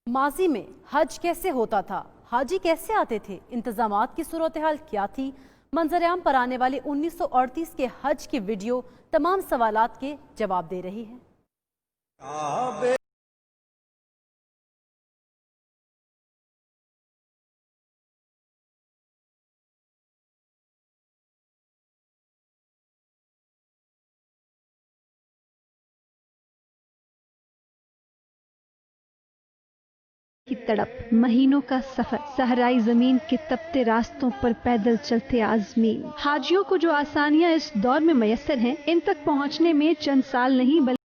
ماضی میں حج کیسے ہوتا تھا؟ حاجی کیسے آتے تھے؟ انتظامات کی صورتحال کیا تھی؟ منظر عام پر آنے والے 1938 کے حج کی ویڈیو تمام سوالات کے جواب دے رہی ہے۔ کی تڑپ، مہینوں کا سفر، صحرائی زمین کے تپتے راستوں پر پیدل چلتے عازمین۔ حاجیوں کو جو آسانیاں اس دور میں میسر ہیں، ان تک پہنچنے میں چند سال نہیں بلکہ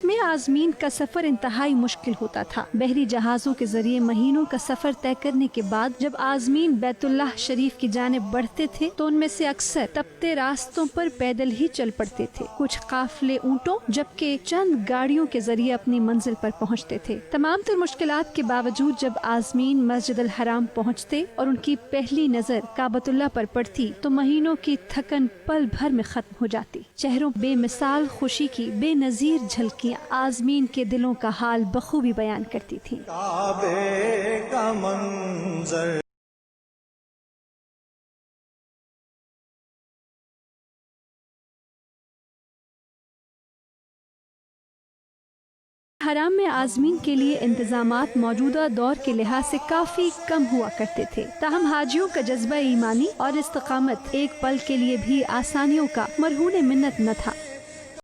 میں عازمین کا سفر انتہائی مشکل ہوتا تھا۔ بحری جہازوں کے ذریعے مہینوں کا سفر طے کرنے کے بعد جب عازمین بیت اللہ شریف کی جانب بڑھتے تھے تو ان میں سے اکثر تپتے راستوں پر پیدل ہی چل پڑتے تھے، کچھ قافلے اونٹوں جبکہ چند گاڑیوں کے ذریعے اپنی منزل پر پہنچتے تھے۔ تمام تر مشکلات کے باوجود جب عازمین مسجد الحرام پہنچتے اور ان کی پہلی نظر کعبۃ اللہ پر پڑتی تو مہینوں کی تھکن پل بھر میں ختم ہو جاتی۔ چہروں بے مثال خوشی کی بے نظیر جھلکیاں عازمین کے دلوں کا حال بخوبی بیان کرتی تھیں۔ کعبے کا منظر حرام میں عازمین کے لیے انتظامات موجودہ دور کے لحاظ سے کافی کم ہوا کرتے تھے، تاہم حاجیوں کا جذبہ ایمانی اور استقامت ایک پل کے لیے بھی آسانیوں کا مرہون منت نہ تھا۔